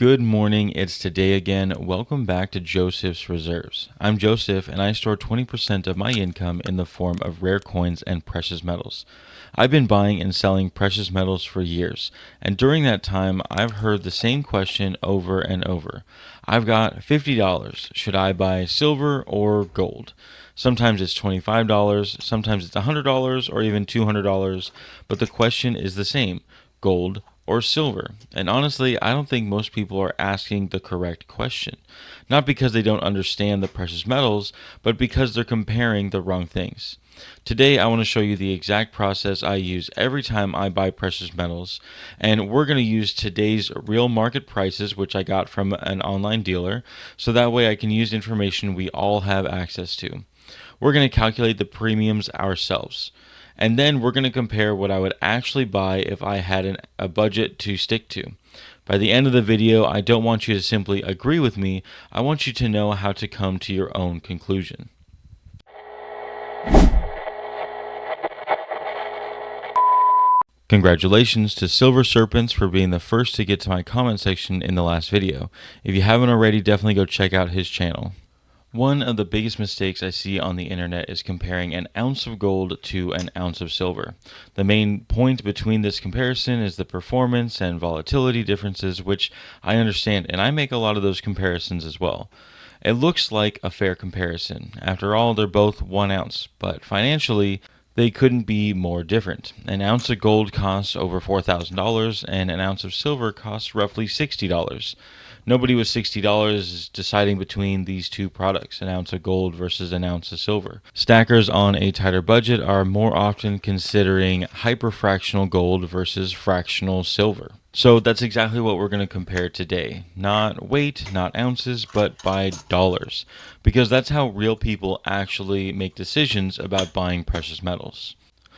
Good morning, it's today again. Welcome back to Joseph's Reserves. I'm Joseph and I store 20% of my income in the form of rare coins and precious metals. I've been buying and selling precious metals for years, and during that time I've heard the same question over and over. I've got $50. Should I buy silver or gold? Sometimes it's $25, sometimes it's $100 or even $200, but the question is the same: gold or silver. And honestly, I don't think most people are asking the correct question. Not because they don't understand the precious metals, but because they're comparing the wrong things. Today, I want to show you the exact process I use every time I buy precious metals, and we're going to use today's real market prices, which I got from an online dealer, so that way I can use information we all have access to. We're going to calculate the premiums ourselves. And then we're going to compare what I would actually buy if I had a budget to stick to. By the end of the video, I don't want you to simply agree with me. I want you to know how to come to your own conclusion. Congratulations to Silver Serpents for being the first to get to my comment section in the last video. If you haven't already, definitely go check out his channel. One of the biggest mistakes I see on the internet is comparing an ounce of gold to an ounce of silver. The main point between this comparison is the performance and volatility differences, which I understand, and I make a lot of those comparisons as well. It looks like a fair comparison. After all, they're both 1 ounce, but financially, they couldn't be more different. An ounce of gold costs over $4,000 and an ounce of silver costs roughly $60. Nobody with $60 is deciding between these two products, an ounce of gold versus an ounce of silver. Stackers on a tighter budget are more often considering hyperfractional gold versus fractional silver. So that's exactly what we're going to compare today. Not weight, not ounces, but by dollars. Because that's how real people actually make decisions about buying precious metals.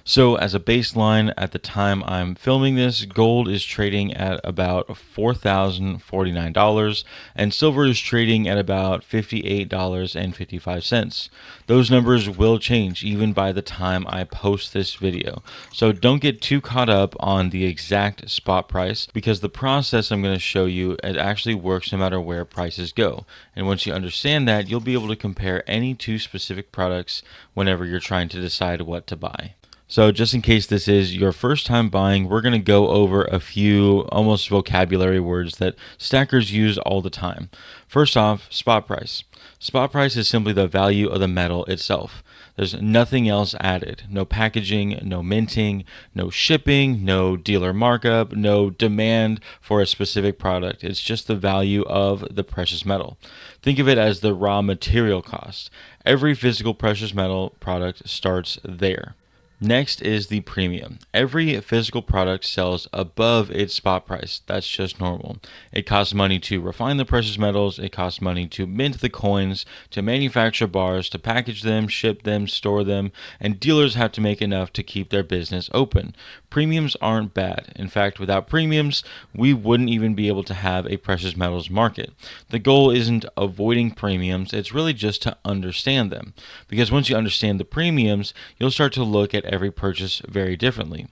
So as a baseline, at the time I'm filming this, gold is trading at about $4,049 and silver is trading at about $58.55. Those numbers will change even by the time I post this video. So don't get too caught up on the exact spot price, because the process I'm going to show you, it actually works no matter where prices go. And once you understand that, you'll be able to compare any two specific products whenever you're trying to decide what to buy. So just in case this is your first time buying, we're going to go over a few almost vocabulary words that stackers use all the time. First off, spot price. Spot price is simply the value of the metal itself. There's nothing else added. No packaging, no minting, no shipping, no dealer markup, no demand for a specific product. It's just the value of the precious metal. Think of it as the raw material cost. Every physical precious metal product starts there. Next is the premium. Every physical product sells above its spot price. That's just normal. It costs money to refine the precious metals. It costs money to mint the coins, to manufacture bars, to package them, ship them, store them, and dealers have to make enough to keep their business open. Premiums aren't bad. In fact, without premiums, we wouldn't even be able to have a precious metals market. The goal isn't avoiding premiums, it's really just to understand them. Because once you understand the premiums, you'll start to look at every purchase very differently.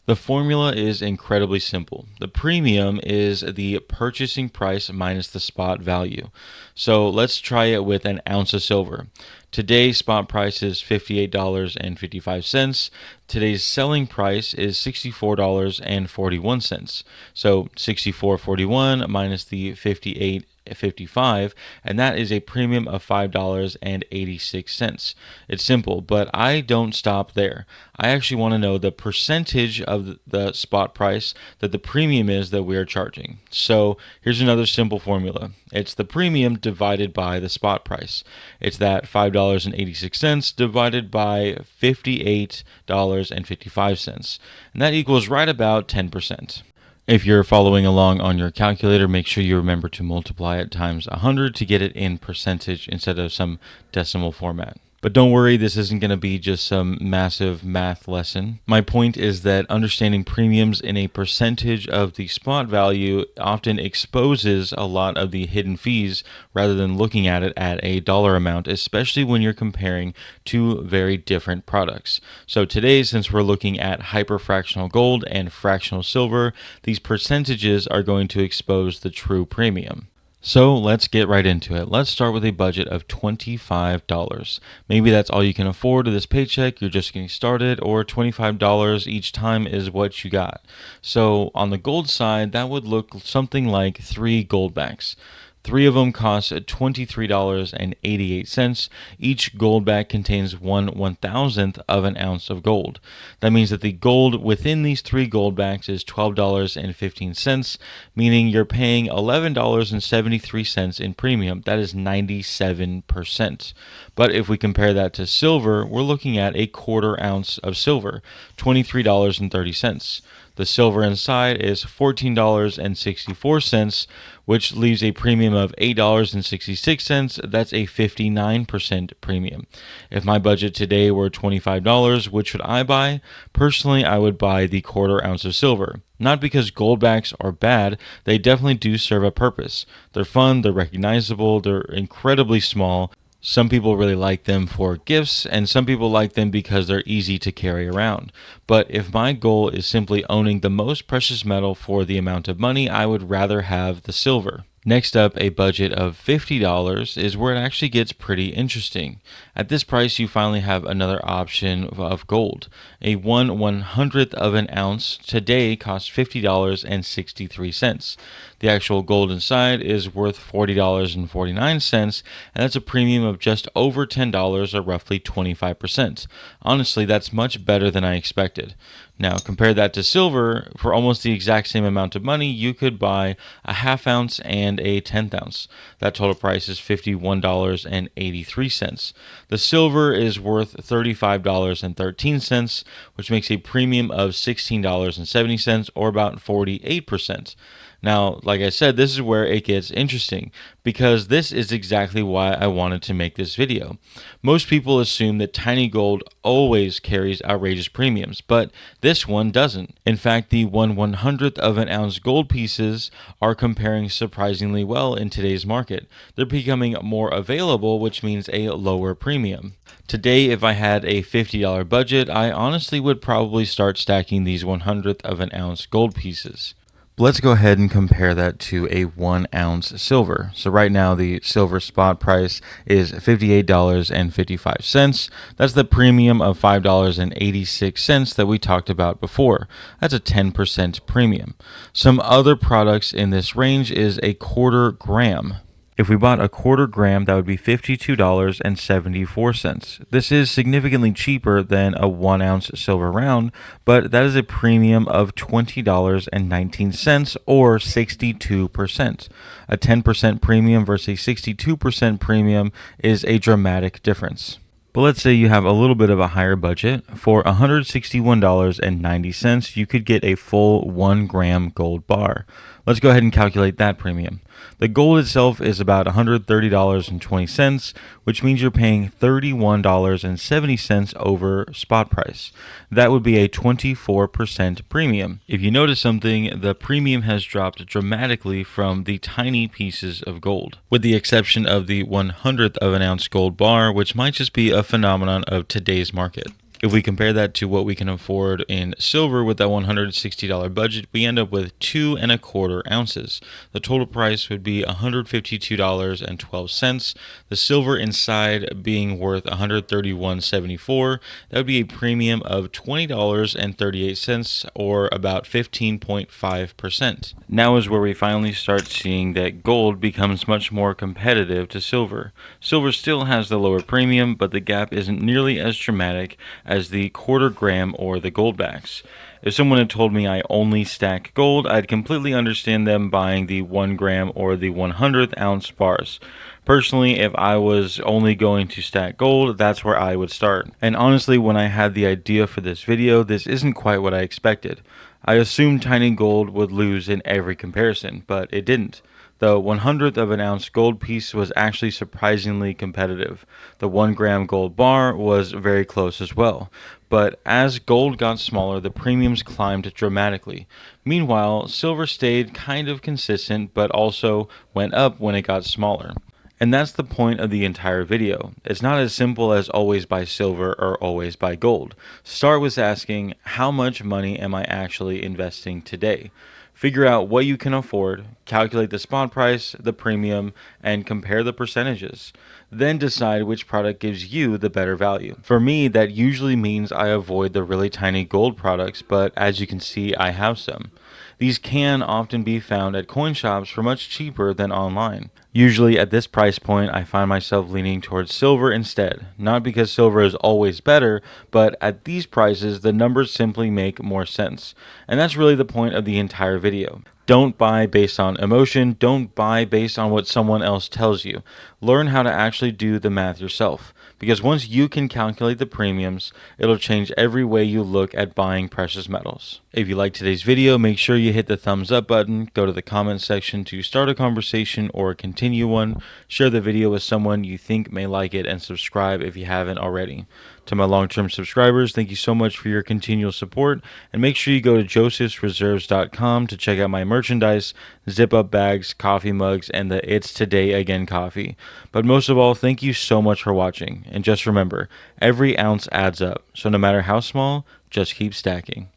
The formula is incredibly simple. The premium is the purchasing price minus the spot value. So let's try it with an ounce of silver. Today's spot price is $58.55. Today's selling price is $64.41. So $64.41 minus the $58.55, and that is a premium of $5.86. It's simple, but I don't stop there. I actually want to know the percentage of the spot price that the premium is that we are charging. So here's another simple formula. It's the premium divided by the spot price. It's that $5.86 divided by $58.55, and that equals right about 10%. If you're following along on your calculator, make sure you remember to multiply it times 100 to get it in percentage instead of some decimal format. But don't worry, this isn't going to be just some massive math lesson. My point is that understanding premiums in a percentage of the spot value often exposes a lot of the hidden fees rather than looking at it at a dollar amount, especially when you're comparing two very different products. So today, since we're looking at hyperfractional gold and fractional silver, these percentages are going to expose the true premium. So let's get right into it. Let's start with a budget of $25. Maybe that's all you can afford to this paycheck. You're just getting started, or $25 each time is what you got. So on the gold side, that would look something like 3 Goldbacks. 3 of them cost $23.88. Each Goldback contains 1/1000th of an ounce of gold. That means that the gold within these 3 Goldbacks is $12.15, meaning you're paying $11.73 in premium. That is 97%. But if we compare that to silver, we're looking at a quarter ounce of silver, $23.30. The silver inside is $14.64, which leaves a premium of $8.66. That's a 59% premium. If my budget today were $25, which would I buy? Personally, I would buy the quarter ounce of silver. Not because Goldbacks are bad, they definitely do serve a purpose. They're fun, they're recognizable, they're incredibly small. Some people really like them for gifts, and some people like them because they're easy to carry around. But if my goal is simply owning the most precious metal for the amount of money, I would rather have the silver. Next up, a budget of $50 is where it actually gets pretty interesting. At this price, you finally have another option of gold. A 1/100th of an ounce today costs $50.63. The actual gold inside is worth $40.49, and that's a premium of just over $10, or roughly 25%. Honestly, that's much better than I expected. Now, compare that to silver. For almost the exact same amount of money, you could buy a half ounce and a 10th ounce. That total price is $51.83. The silver is worth $35.13, which makes a premium of $16.70, or about 48%. Now, like I said, this is where it gets interesting, because this is exactly why I wanted to make this video. Most people assume that tiny gold always carries outrageous premiums, but this one doesn't. In fact, the 1/100th of an ounce gold pieces are comparing surprisingly well in today's market. They're becoming more available, which means a lower premium. Today, if I had a $50 budget, I honestly would probably start stacking these 1/100th of an ounce gold pieces. Let's go ahead and compare that to a 1 ounce silver. So right now the silver spot price is $58.55. That's the premium of $5.86 that we talked about before. That's a 10% premium. Some other products in this range is a quarter gram. If we bought a quarter gram, that would be $52.74. This is significantly cheaper than a 1 ounce silver round, but that is a premium of $20.19, or 62%. A 10% premium versus a 62% premium is a dramatic difference. But let's say you have a little bit of a higher budget. For $161.90, you could get a full 1 gram gold bar. Let's go ahead and calculate that premium. The gold itself is about $130.20, which means you're paying $31.70 over spot price. That would be a 24% premium. If you notice something, the premium has dropped dramatically from the tiny pieces of gold, with the exception of the 1/100th of an ounce gold bar, which might just be a phenomenon of today's market. If we compare that to what we can afford in silver with that $160 budget, we end up with 2¼ ounces. The total price would be $152.12. The silver inside being worth $131.74. That would be a premium of $20.38, or about 15.5%. Now is where we finally start seeing that gold becomes much more competitive to silver. Silver still has the lower premium, but the gap isn't nearly as dramatic as the quarter gram or the Goldbacks. If someone had told me I only stack gold, I'd completely understand them buying the 1 gram or the 1/100th ounce bars. Personally, if I was only going to stack gold, that's where I would start. And honestly, when I had the idea for this video, this isn't quite what I expected. I assumed tiny gold would lose in every comparison, but it didn't. The 1/100th of an ounce gold piece was actually surprisingly competitive. The 1 gram gold bar was very close as well. But as gold got smaller, the premiums climbed dramatically. Meanwhile, silver stayed kind of consistent, but also went up when it got smaller. And that's the point of the entire video. It's not as simple as always buy silver or always buy gold. Start with asking, how much money am I actually investing today? Figure out what you can afford, calculate the spot price, the premium, and compare the percentages. Then decide which product gives you the better value. For me, that usually means I avoid the really tiny gold products, but as you can see, I have some. These can often be found at coin shops for much cheaper than online. Usually at this price point, I find myself leaning towards silver instead. Not because silver is always better, but at these prices, the numbers simply make more sense. And that's really the point of the entire video. Don't buy based on emotion. Don't buy based on what someone else tells you. Learn how to actually do the math yourself. Because once you can calculate the premiums, it'll change every way you look at buying precious metals. If you liked today's video, make sure you hit the thumbs up button, go to the comment section to start a conversation or continue one, share the video with someone you think may like it, and subscribe if you haven't already. To my long-term subscribers, thank you so much for your continual support, and make sure you go to josephsreserves.com to check out my merchandise, zip-up bags, coffee mugs, and the It's Today Again coffee. But most of all, thank you so much for watching, and just remember, every ounce adds up, so no matter how small, just keep stacking.